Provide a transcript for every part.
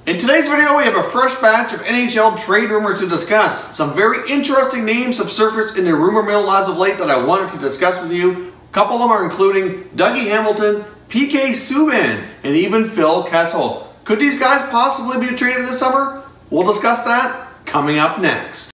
In today's video, we have a fresh batch of NHL trade rumors to discuss. Some very interesting names have surfaced in the rumor mill as of late that I wanted to discuss with you. A couple of them are including Dougie Hamilton, PK Subban, and even Phil Kessel. Could these guys possibly be traded this summer? We'll discuss that coming up next.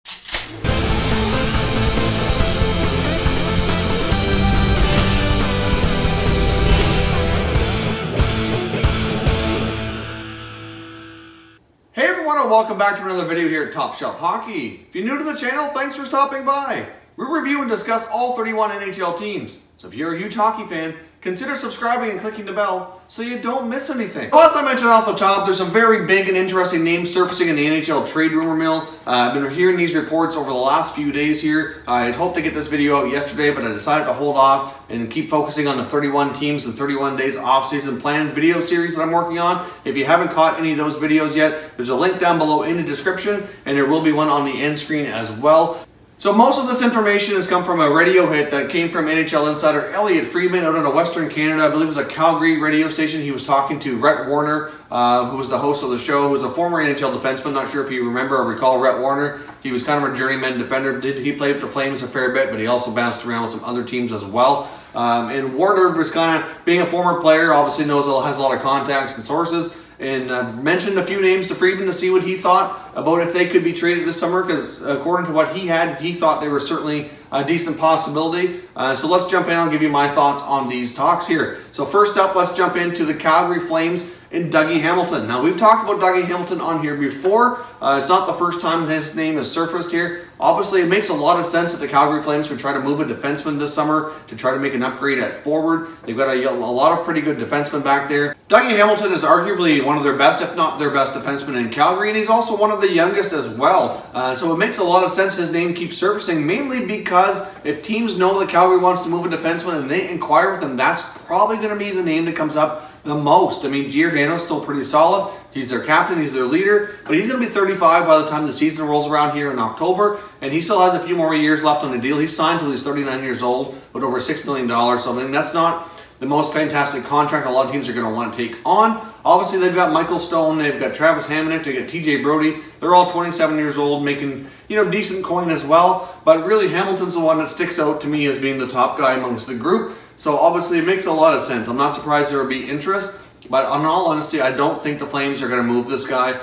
Hey everyone, and welcome back to another video here at Top Shelf Hockey. If you're new to the channel, thanks for stopping by. We review and discuss all 31 NHL teams. So if you're a huge hockey fan, consider subscribing and clicking the bell so you don't miss anything. Well, as I mentioned off the top, there's some very big and interesting names surfacing in the NHL trade rumor mill. I've been hearing these reports over the last few days here. I had hoped to get this video out yesterday, but I decided to hold off and keep focusing on the 31 teams and 31 days off-season plan video series that I'm working on. If you haven't caught any of those videos yet, there's a link down below in the description, and there will be one on the end screen as well. So most of this information has come from a radio hit that came from NHL insider Elliotte Friedman out of Western Canada. I believe it was a Calgary radio station. He was talking to Rhett Warner, who was the host of the show, who was a former NHL defenseman. Not sure if you remember or recall Rhett Warner. He was kind of a journeyman defender. He played with the Flames a fair bit, but he also bounced around with some other teams as well. And Warner was kind of, being a former player, obviously has a lot of contacts and sources, and mentioned a few names to Friedman to see what he thought about if they could be traded this summer, because according to what he had, he thought they were certainly a decent possibility. So let's jump in. I'll give you my thoughts on these talks here. So first up, let's jump into the Calgary Flames and Dougie Hamilton. Now, we've talked about Dougie Hamilton on here before. It's not the first time his name has surfaced here. Obviously, it makes a lot of sense that the Calgary Flames would try to move a defenseman this summer to try to make an upgrade at forward. They've got a lot of pretty good defensemen back there. Dougie Hamilton is arguably one of their best, if not their best defenseman in Calgary, and he's also one of the youngest as well. So it makes a lot of sense his name keeps surfacing, mainly because if teams know that Calgary wants to move a defenseman and they inquire with them, that's probably going to be the name that comes up the most. I mean, Giordano's still pretty solid. He's their captain, he's their leader, but he's going to be 35 by the time the season rolls around here in October, and he still has a few more years left on the deal. He's signed until he's 39 years old with over $6 million, so I mean, that's not the most fantastic contract a lot of teams are going to want to take on. Obviously, they've got Michael Stone, they've got Travis Hamonic, they got TJ Brodie. They're all 27 years old, making, decent coin as well, but really Hamilton's the one that sticks out to me as being the top guy amongst the group. So obviously it makes a lot of sense. I'm not surprised there would be interest, but in all honesty, I don't think the Flames are going to move this guy.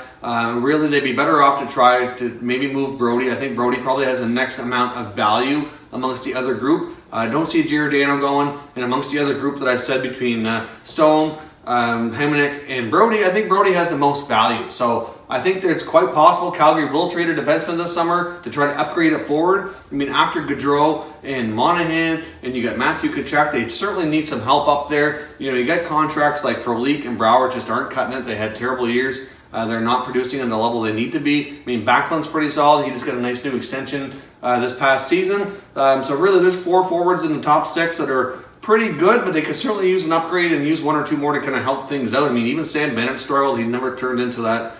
Really, they'd be better off to try to maybe move Brodie. I think Brodie probably has the next amount of value amongst the other group. I don't see Giordano going, and amongst the other group that I said between Stone, Hamonic, and Brodie, I think Brodie has the most value. So I think that it's quite possible Calgary will trade a defenseman this summer to try to upgrade it forward. I mean, after Gaudreau and Monahan, and you got Matthew Tkachuk, they certainly need some help up there. You got contracts like Frolik and Brouwer just aren't cutting it. They had terrible years. They're not producing on the level they need to be. I mean, Backlund's pretty solid. He just got a nice new extension this past season. So really, there's 4 forwards in the top 6 that are pretty good, but they could certainly use an upgrade and use 1 or 2 more to kind of help things out. I mean, even Sam Bennett struggled. He never turned into that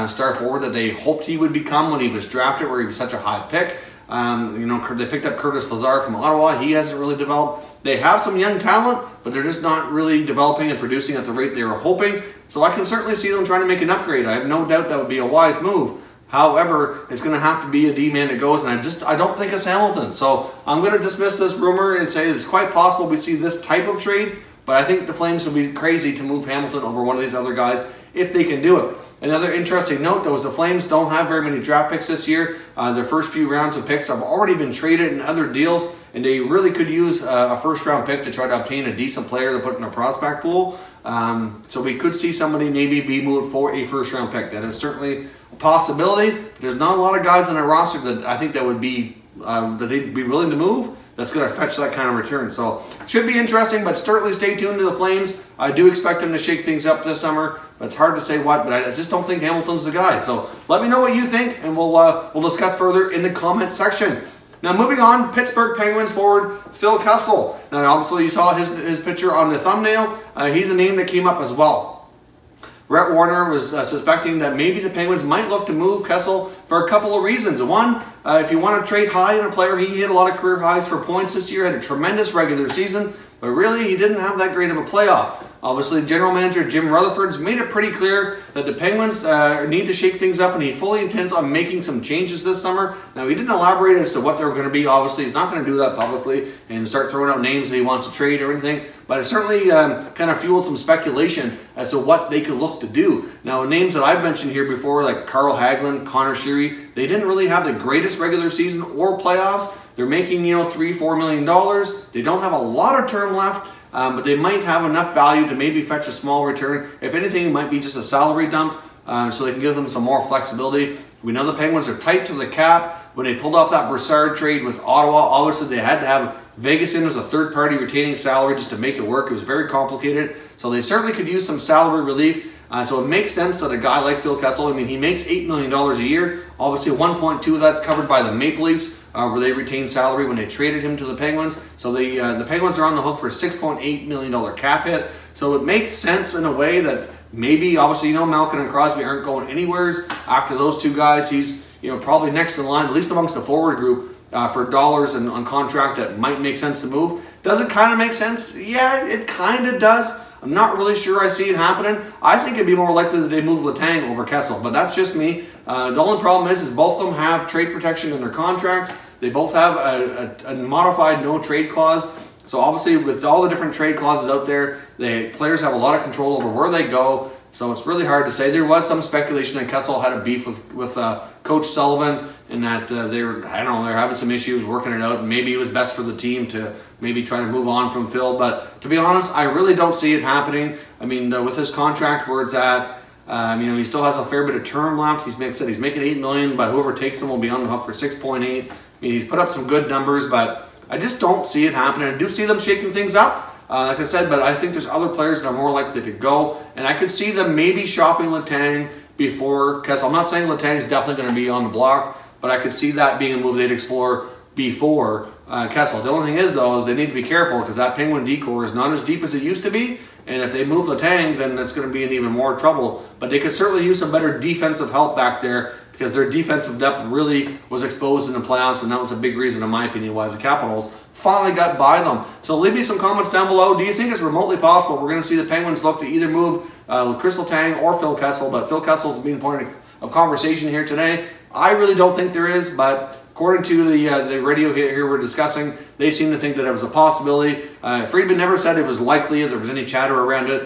star forward that they hoped he would become when he was drafted, where he was such a high pick. They picked up Curtis Lazar from Ottawa. He hasn't really developed. They have some young talent, but they're just not really developing and producing at the rate they were hoping. So I can certainly see them trying to make an upgrade. I have no doubt that would be a wise move. However, it's going to have to be a D-man that goes, and I don't think it's Hamilton. So I'm going to dismiss this rumor and say it's quite possible we see this type of trade, but I think the Flames would be crazy to move Hamilton over one of these other guys if they can do it. Another interesting note, though, is the Flames don't have very many draft picks this year. Their first few rounds of picks have already been traded in other deals, and they really could use a first-round pick to try to obtain a decent player to put in a prospect pool. So we could see somebody maybe be moved for a first-round pick. That is certainly a possibility. There's not a lot of guys on their roster that I think that would be that they'd be willing to move that's going to fetch that kind of return. So it should be interesting, but certainly stay tuned to the Flames. I do expect them to shake things up this summer, but it's hard to say what, but I just don't think Hamilton's the guy. So let me know what you think, and we'll discuss further in the comments section. Now moving on, Pittsburgh Penguins forward Phil Kessel. Now obviously you saw his picture on the thumbnail. He's a name that came up as well. Rhett Warner was suspecting that maybe the Penguins might look to move Kessel for a couple of reasons. One, if you want to trade high in a player, he hit a lot of career highs for points this year, had a tremendous regular season, but really he didn't have that great of a playoff. Obviously, general manager Jim Rutherford's made it pretty clear that the Penguins need to shake things up, and he fully intends on making some changes this summer. Now, he didn't elaborate as to what they were going to be. Obviously, he's not going to do that publicly and start throwing out names that he wants to trade or anything, but it certainly kind of fueled some speculation as to what they could look to do. Now, names that I've mentioned here before, like Carl Hagelin, Connor Sheary, they didn't really have the greatest regular season or playoffs. They're making, $3-4 million. They don't have a lot of term left. But they might have enough value to maybe fetch a small return. If anything, it might be just a salary dump, so they can give them some more flexibility. We know the Penguins are tight to the cap. When they pulled off that Brassard trade with Ottawa, obviously they had to have Vegas in as a third-party retaining salary just to make it work. It was very complicated, so they certainly could use some salary relief. So it makes sense that a guy like Phil Kessel, he makes $8 million a year. Obviously, 1.2 of that's covered by the Maple Leafs, where they retained salary when they traded him to the Penguins. So the Penguins are on the hook for a $6.8 million cap hit. So it makes sense in a way that maybe, obviously, Malkin and Crosby aren't going anywhere. After those two guys, he's probably next in line, at least amongst the forward group, for dollars and on contract that might make sense to move. Does it kind of make sense? Yeah, it kind of does. I'm not really sure I see it happening. I think it'd be more likely that they move Letang over Kessel, but that's just me. The only problem is both of them have trade protection in their contracts. They both have a modified no-trade clause. So obviously, with all the different trade clauses out there, the players have a lot of control over where they go. So it's really hard to say. There was some speculation that Kessel had a beef with Coach Sullivan, and that they're having some issues working it out. And maybe it was best for the team to maybe try to move on from Phil. But to be honest, I really don't see it happening. With his contract where it's at, he still has a fair bit of term left. He's making $8 million, but whoever takes him will be on the hook for 6.8. He's put up some good numbers, but I just don't see it happening. I do see them shaking things up. Like I said, but I think there's other players that are more likely to go, and I could see them maybe shopping Letang before Kessel. I'm not saying Letang is definitely going to be on the block, but I could see that being a move they'd explore before Kessel. The only thing is, though, is they need to be careful because that Penguin D-core is not as deep as it used to be, and if they move Letang, then that's going to be in even more trouble. But they could certainly use some better defensive help back there because their defensive depth really was exposed in the playoffs, and that was a big reason, in my opinion, why the Capitals finally got by them. So leave me some comments down below. Do you think it's remotely possible we're going to see the Penguins look to either move Chris Letang or Phil Kessel? But Phil Kessel's being point of conversation here today. I really don't think there is, but according to the radio here we're discussing, they seem to think that it was a possibility. Friedman never said it was likely, if there was any chatter around it.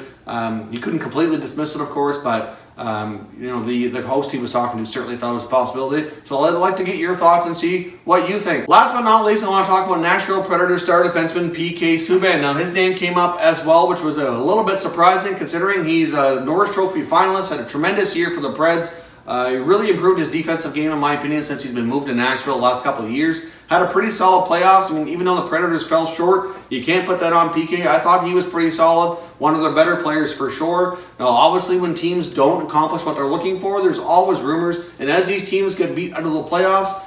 You couldn't completely dismiss it, of course, but the host he was talking to certainly thought it was a possibility. So I'd like to get your thoughts and see what you think. Last but not least, I want to talk about Nashville Predators star defenseman PK Subban. Now, his name came up as well, which was a little bit surprising considering he's a Norris Trophy finalist, had a tremendous year for the Preds. He really improved his defensive game, in my opinion, since he's been moved to Nashville the last couple of years. Had a pretty solid playoffs. Even though the Predators fell short, you can't put that on PK. I thought he was pretty solid. One of their better players for sure. Now, obviously, when teams don't accomplish what they're looking for, there's always rumors. And as these teams get beat out of the playoffs,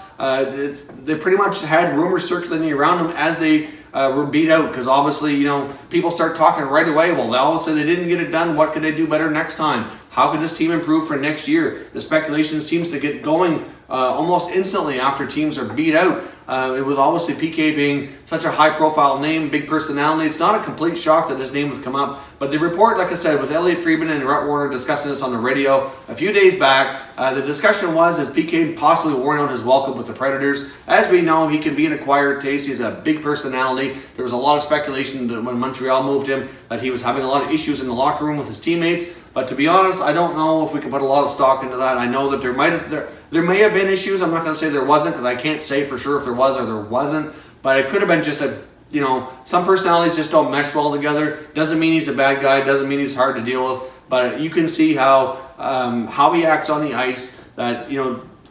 they pretty much had rumors circulating around them as they were beat out, because obviously, people start talking right away. Well, they always say they didn't get it done. What could they do better next time? How can this team improve for next year? The speculation seems to get going almost instantly after teams are beat out. With obviously PK being such a high-profile name, big personality, it's not a complete shock that his name has come up. But the report, like I said, with Elliot Friedman and Rhett Warner discussing this on the radio a few days back, the discussion was, is PK possibly worn out his welcome with the Predators? As we know, he can be an acquired taste. He's a big personality. There was a lot of speculation that when Montreal moved him that he was having a lot of issues in the locker room with his teammates. But to be honest, I don't know if we can put a lot of stock into that. I know that there may have been issues. I'm not going to say there wasn't, because I can't say for sure if there was or there wasn't. But it could have been just some personalities just don't mesh well together. Doesn't mean he's a bad guy. Doesn't mean he's hard to deal with. But you can see how he acts on the ice. That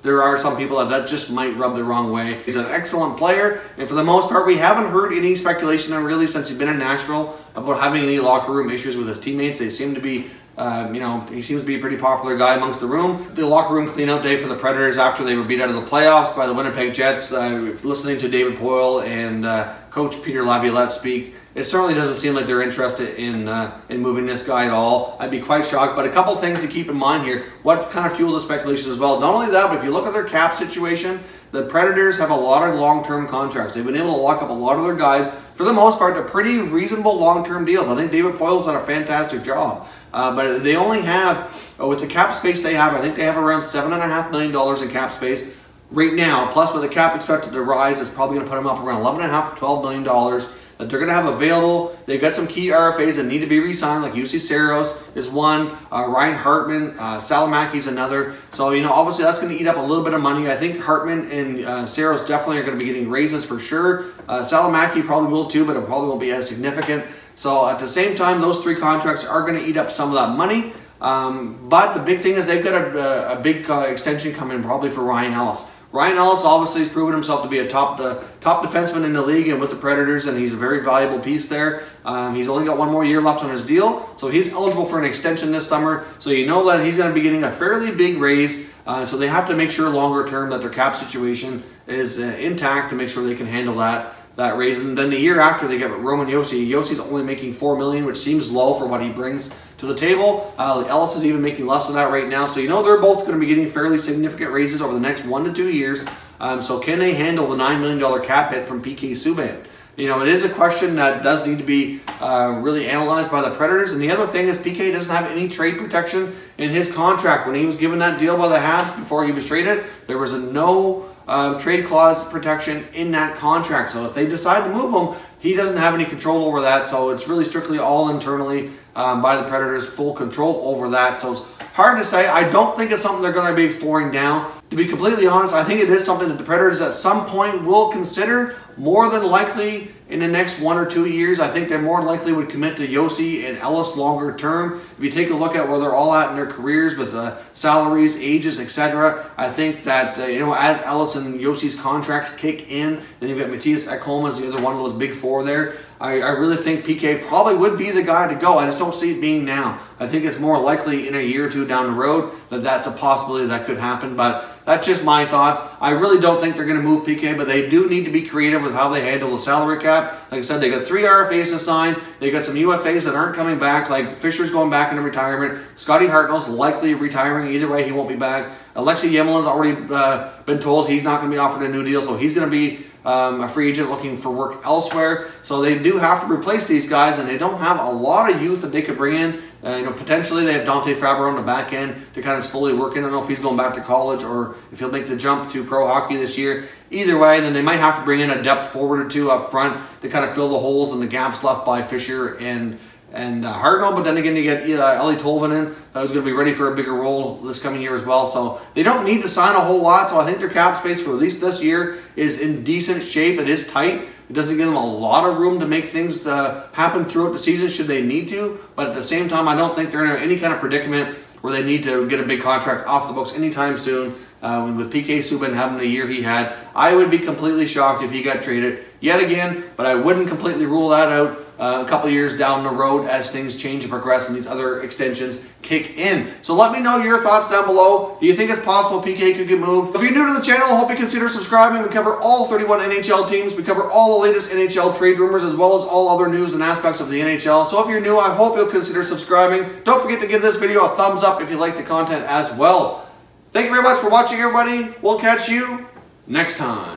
there are some people that just might rub the wrong way. He's an excellent player, and for the most part, we haven't heard any speculation really since he's been in Nashville about having any locker room issues with his teammates. They seem to be. He seems to be a pretty popular guy amongst the room. The locker room cleanout day for the Predators after they were beat out of the playoffs by the Winnipeg Jets. Listening to David Poile and Coach Peter Laviolette speak, it certainly doesn't seem like they're interested in moving this guy at all. I'd be quite shocked. But a couple things to keep in mind here. What kind of fueled the speculation as well? Not only that, but if you look at their cap situation, the Predators have a lot of long-term contracts. They've been able to lock up a lot of their guys for the most part, they're pretty reasonable long-term deals. I think David Poyle's done a fantastic job. But they only have, with the cap space they have, I think they have around $7.5 million in cap space right now. Plus, with the cap expected to rise, it's probably going to put them up around $11.5 to $12 million that they're going to have available. They've got some key RFAs that need to be re-signed, like UC Saros is one, Ryan Hartman, Salamaki's another. So, you know, obviously that's going to eat up a little bit of money. I think Hartman and Saros definitely are going to be getting raises for sure. Salamaki probably will too, but it probably won't be as significant. So at the same time, those three contracts are going to eat up some of that money. But the big thing is they've got a big extension coming probably for Ryan Ellis. Ryan Ellis obviously has proven himself to be a top defenseman in the league and with the Predators, and he's a very valuable piece there. He's only got one more year left on his deal, so he's eligible for an extension this summer. So you know that he's going to be getting a fairly big raise. So they have to make sure longer term that their cap situation is intact to make sure they can handle that raise. And then the year after they get Roman Josi. Josi's only making $4 million, which seems low for what he brings to the table. Ellis is even making less than that right now. So you know they're both going to be getting fairly significant raises over the next 1 to 2 years. So can they handle the $9 million cap hit from PK Subban? You know, it is a question that does need to be really analyzed by the Predators. And the other thing is PK doesn't have any trade protection in his contract. When he was given that deal by the Habs before he was traded, there was no trade clause protection in that contract. So if they decide to move him, he doesn't have any control over that. So it's really strictly all internally by the Predators, full control over that. So it's hard to say. I don't think it's something they're going to be exploring now. To be completely honest, I think it is something that the Predators at some point will consider. More than likely in the next 1 or 2 years, I think they more likely would commit to Josi and Ellis longer term. If you take a look at where they're all at in their careers with salaries, ages, etc., I think that you know, as Ellis and Josi's contracts kick in, then you've got Matthias Ekholm as the other one of those big four there. I really think PK probably would be the guy to go. I just don't see it being now. I think it's more likely in a year or two down the road that that's a possibility that could happen. But that's just my thoughts. I really don't think they're going to move PK, but they do need to be creative with how they handle the salary cap. Like I said, they got 3 RFAs to sign. They got some UFAs that aren't coming back, like Fisher's going back into retirement. Scotty Hartnell's likely retiring. Either way, he won't be back. Alexei Yemelin's already been told he's not going to be offered a new deal, so he's going to be a free agent looking for work elsewhere. So they do have to replace these guys, and they don't have a lot of youth that they could bring in. You know, potentially they have Dante Faber on the back end to kind of slowly work in. I don't know if he's going back to college or if he'll make the jump to pro hockey this year. Either way, then they might have to bring in a depth forward or two up front to kind of fill the holes and the gaps left by Fisher and Hartnell. But then again, you get Ellie Tolvanen, who's going to be ready for a bigger role this coming year as well. So they don't need to sign a whole lot. So I think their cap space for at least this year is in decent shape. It is tight. It doesn't give them a lot of room to make things happen throughout the season should they need to. But at the same time, I don't think they're in any kind of predicament where they need to get a big contract off the books anytime soon. With PK Subban having the year he had, I would be completely shocked if he got traded yet again, but I wouldn't completely rule that out a couple years down the road as things change and progress and these other extensions kick in. So let me know your thoughts down below. Do you think it's possible PK could get moved? If you're new to the channel, I hope you consider subscribing. We cover all 31 NHL teams. We cover all the latest NHL trade rumors as well as all other news and aspects of the NHL. So if you're new, I hope you'll consider subscribing. Don't forget to give this video a thumbs up if you like the content as well. Thank you very much for watching, everybody. We'll catch you next time.